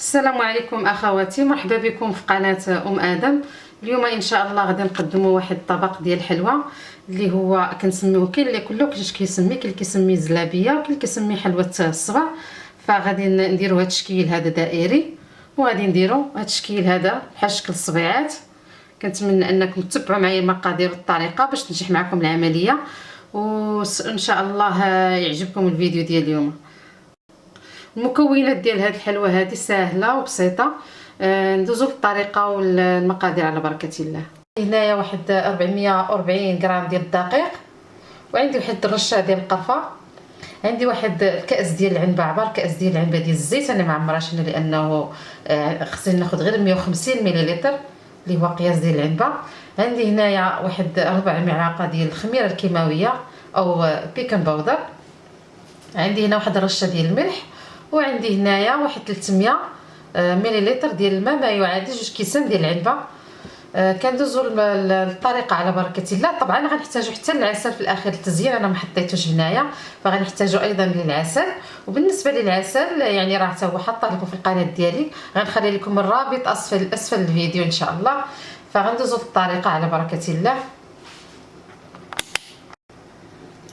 السلام عليكم اخواتي، مرحبا بكم في قناه ادم. اليوم ان شاء الله غادي نقدموا واحد الطبق ديال الحلوى اللي هو كنسميوه، كاين اللي كله كيسميه، كاين اللي كيسميه زلابيه وكاين اللي كيسميه حلوه الصبع. فغادي نديروا هذا الشكل هذا دائري، وغادي نديروا هذا الشكل هذا بحال شكل الصبيعات. كنتمنى انكم تتبعوا معايا المقادير والطريقه باش تنجح معكم العمليه، وان شاء الله يعجبكم الفيديو ديال اليوم. المكونات ديال هذه الحلوى هذه سهله وبسيطه. ندوزو للطريقه والمقادير على بركه الله. هنايا واحد 440 غرام ديال الدقيق، وعندي واحد الرشه ديال القرفه، عندي واحد الكاس ديال العنبه، عبار كاس ديال العنبه ديال الزيت. انا ما عمرهاش هنا لانه خصني ناخذ غير 150 مليلتر اللي هو قياس ديال العنبه. عندي هنايا واحد 4 معالق ديال الخميره الكيماويه او بيكن باودر. عندي هنا واحد الرشه ديال الملح، وعندي هنايا واحد 300 مليلتر ديال الماء، ما يعادل 2 كيسان ديال العنبه. كندوزو الطريقه على بركه الله. طبعا غنحتاجو حتى العسل في الاخير للتزيين، انا ما حطيتوش هنايا، فغنحتاجو ايضا للعسل. وبالنسبه للعسل يعني راه حتى هو حاطه لكم في القناه ديالي، غنخلي لكم الرابط اسفل الفيديو ان شاء الله. فغندوزو الطريقه على بركه الله.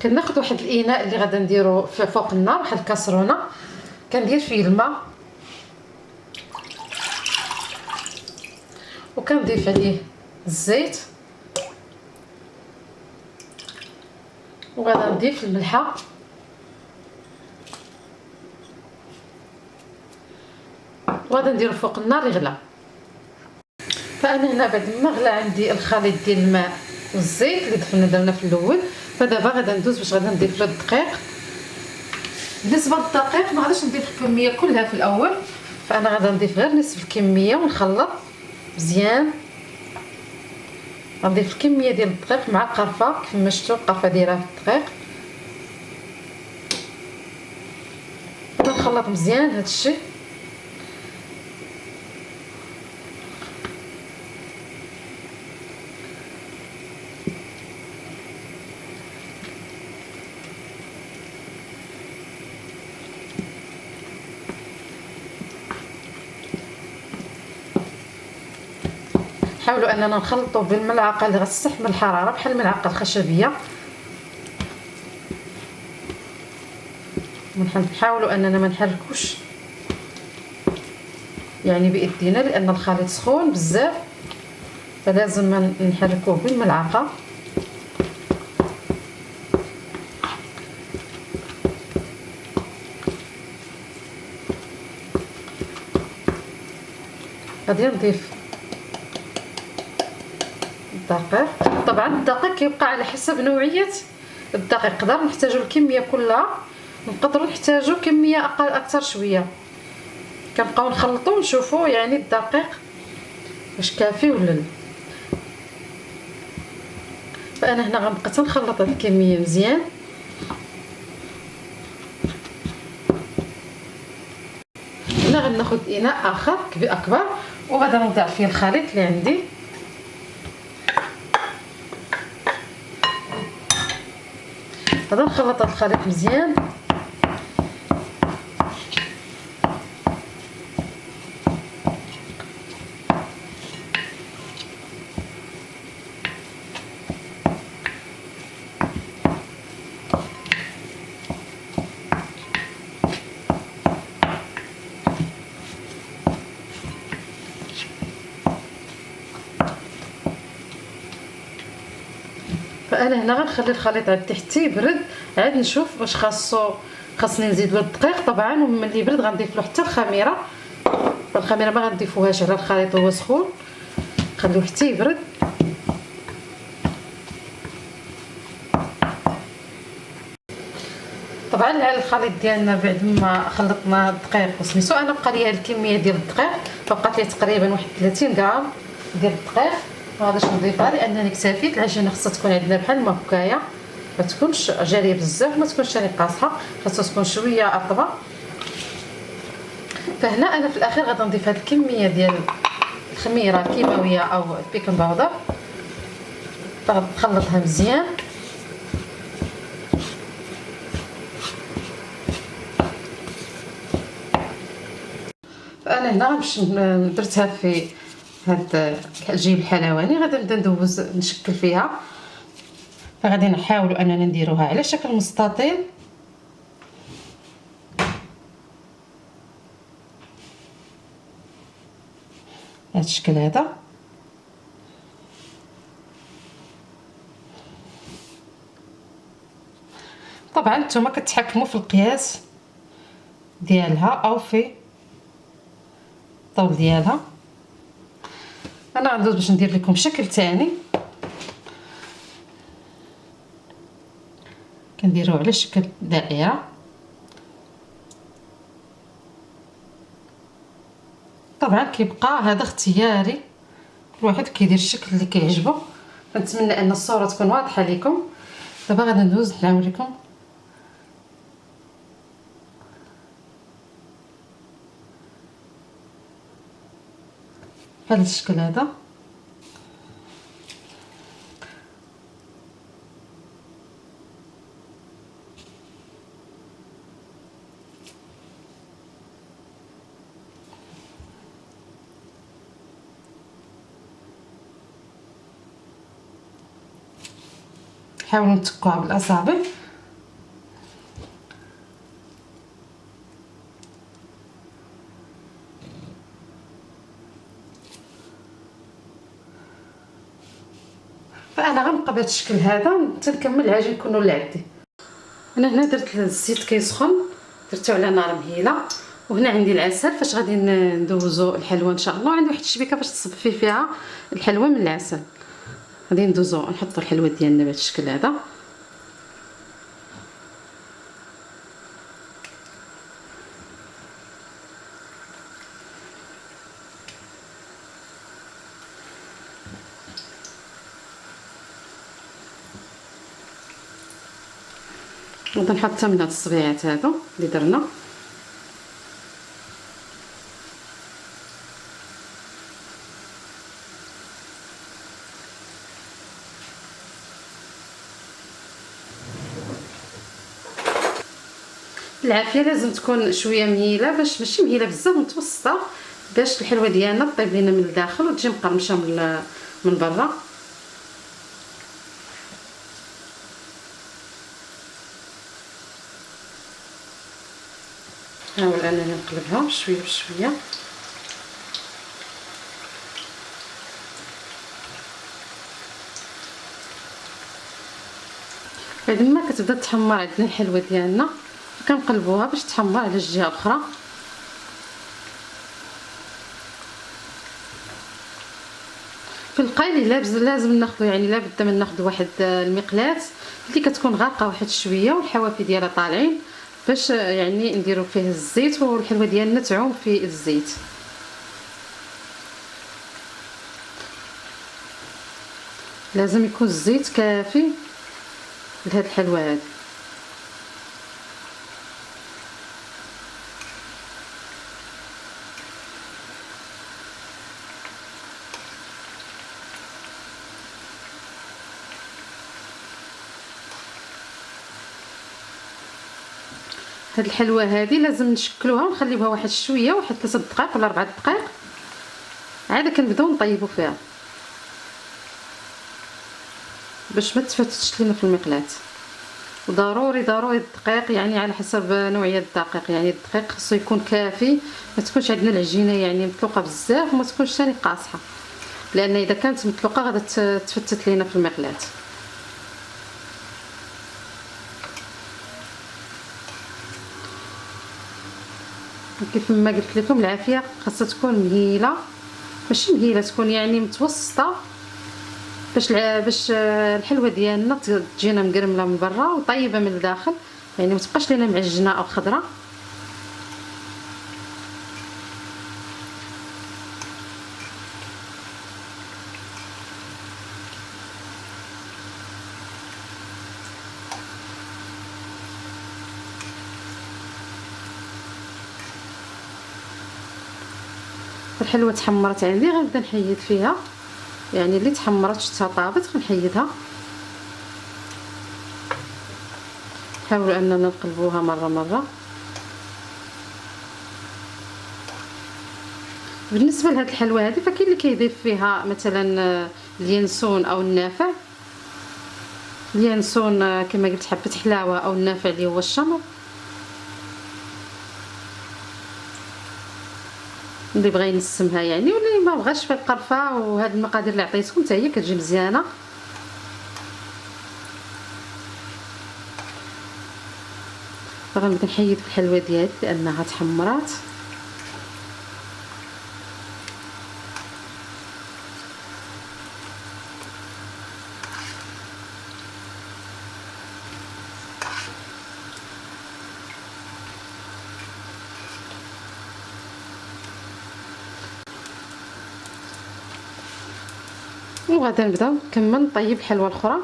كناخذ واحد الاناء اللي غادا نديرو فوق النار، واحد الكاسرونه كندير فيه الماء، وكنضيف عليه الزيت، وغادا نضيف الملحه، وغادا نديرو فوق النار يغلى. فانا هنا بعد ما غلى عندي الخليط ديال الماء والزيت اللي درنا في الاول، فدابا غادا ندوز باش غادا نضيف له الدقيق. بالنسبه للدقيق ما غاديش نضيف الكميه كلها في الاول، فانا غادا نضيف غير نصف الكميه ونخلط مزيان. غنضيف الكميه ديال الدقيق مع القرفه، كما شفتوا القرفه دايره في الدقيق. نخلط مزيان هذا الشيء. حاولوا اننا نخلطوا بالملعقه اللي غتستحمل الحراره بحال الملعقه الخشبيه. نحاولوا اننا ما نحركوش يعني بايدينا، لان الخليط سخون بزاف، فلازم نحركوه بالملعقه. غادي نضيف الدقيق. طبعا الدقيق كيبقى على حسب نوعيه الدقيق، نقدر نحتاجو الكميه كلها، نقدروا نحتاجو كميه اقل اكثر شويه. كنبقاو نخلطوا ونشوفوا يعني الدقيق واش كافي ولا لا. فانا هنا غنبقى تنخلط هاد الكميه مزيان. هنا غناخذ اناء اخر اكبر، وغادا نوضع فيه الخليط اللي عندي. غادا نخلط هاد الخليط مزيان. فانا هنا غنخلي الخليط عاد حتى يبرد، عاد نشوف واش خاصني نزيد له الدقيق. طبعا وملي يبرد غنضيف له حتى الخميره. الخميره ما غنضيفوهاش على الخليط وهو سخون، نخليوه حتى يبرد. طبعا على الخليط ديالنا بعد ما خلطنا الدقيق وسميتو، انا بقى لي هاد الكميه ديال الدقيق، فبقات لي تقريبا واحد 30 غرام ديال الدقيق. ما غاديش نضيفها لانني اكتفيت. العجينه خاصها تكون عندنا بحال المهكايه، ما تكونش جاريه بزاف، ما تكونش ثاني قاصحه، خاصها تكون شويه رطبه. فهنا انا في الاخير غادي نضيف هاد الكميه ديال الخميره الكيماويه او البيكن باودر، نخلطها مزيان. انا هنا غنمشي درتها في هاد الجيب الحلواني، غادي نبدا ندوز نشكل فيها. فغادي نحاولوا اننا نديروها على شكل مستطيل هاد الشكل هذا. طبعا نتوما كتحكموا في القياس ديالها او في الطول ديالها. انا غندوز باش ندير لكم شكل ثاني كنديروه على شكل دائره. طبعا كيبقى هذا اختياري، كل واحد كيدير الشكل اللي كيعجبو. كنتمنى ان الصوره تكون واضحه لكم. دابا غادي ندوز نعاود لكم بهذا الشكل هذا. حاولوا نتكوها بالاصابع. فانا غنبقى بهذا الشكل هذا حتى نكمل العجين كله اللي عندي. انا هنا درت الزيت كيسخن، درته على نار مهيله، وهنا عندي العسل فاش غادي ندوزو الحلوى ان شاء الله. عندي واحد الشبيكه باش تصفي فيها الحلوى من العسل. غادي ندوزو نحطو الحلوى ديالنا بهذا الشكل هذا. غادي نحط من هاد الصبيعات هادو اللي درنا. العافيه لازم تكون شويه مهيله، باش ماشي مهيله بزاف، متوسطه، باش الحلوه ديالنا طيب لينا من الداخل وتجي مقرمشه من برا. نحاول انني نقلبها شويه بشويه. بعد ما كتبدا تحمر عندنا الحلوه ديالنا كنقلبوها باش تحمر على الجهه الاخرى. في القايل لازم ناخذ، يعني لابد من ناخذ واحد المقلاة اللي كتكون غارقه واحد شويه والحوافي ديالها طالعين، باش يعني نديرو فيه الزيت والحلوه ديالنا تعوم في الزيت. لازم يكون الزيت كافي لهاد الحلوه هذه. هاد الحلوه هذه لازم نشكلوها ونخليوها واحد شويه، واحد 3 دقائق ولا 4 دقائق، عاد كنبداو نطيبوا فيها باش ما تفتتش لينا في المقلاة. وضروري الدقيق، يعني على حسب نوعيه الدقيق، يعني الدقيق خصو يكون كافي، ما تكونش عندنا العجينه يعني مطلوقه بزاف وما تكونش ثاني قاصحه، لان اذا كانت مطلوقه غادي تفتت لينا في المقلاة. كيف ما قلت لكم العافيه خاصها تكون مهيله، ماشي مهيله، تكون يعني متوسطه، باش الحلوه ديالنا تجينا مقرمله من برا وطيبه من الداخل، يعني ما تبقاش لينا معجنه او خضره. الحلوه تحمرت عندي، غنبدا نحيد فيها، يعني اللي تحمرت شفتها طابت غنحيدها. حاولوا اننا نقلبوها مره. بالنسبه لهاد الحلوى هذه فكاين اللي كيضيف فيها مثلا اليانسون او النافع. اليانسون كما قلت حبه حلاوه، او النافع اللي هو الشمر. اللي بغى ينسمها يعني، واللي ما بغاش في القرفه. وهاد المقادير اللي عطيتكم حتى هي كتجي مزيانه. غنبدا نحيد الحلوى ديالي لانها تحمرات. وغادا نبدا نكمل نطيب الحلوى الاخرى.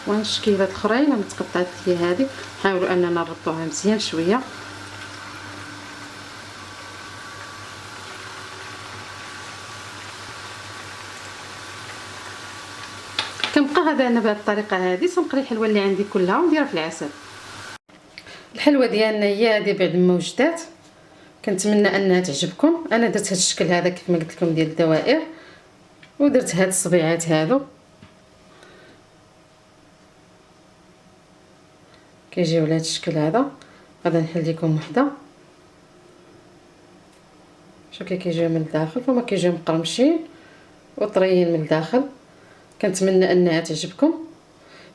الشكيلات الاخرين اللي تقطعت لي هذه نحاولوا اننا نربطوها مزيان شويه. كنبقى غادا انا بهذه الطريقه هذه تنقلي الحلوى اللي عندي كلها ونديرها في العسل. الحلوى ديالنا هي هذه بعد ما وجدات. كنتمنى انها تعجبكم. انا درت هذا الشكل هذا كيف ما قلت لكم ديال الدوائر، ودرت هاد الصبيعات هادو كيجيو على هاد الشكل هذا. غادا نحل لكم وحده. شوف كيجيو من الداخل، فما كيجيو مقرمشين وطريين من الداخل. كنتمنى انها تعجبكم.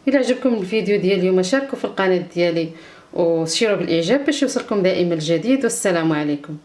الا عجبكم الفيديو ديال اليوم شاركوا في القناه ديالي وشيروا بالاعجاب باش يوصلكم دائما الجديد. والسلام عليكم.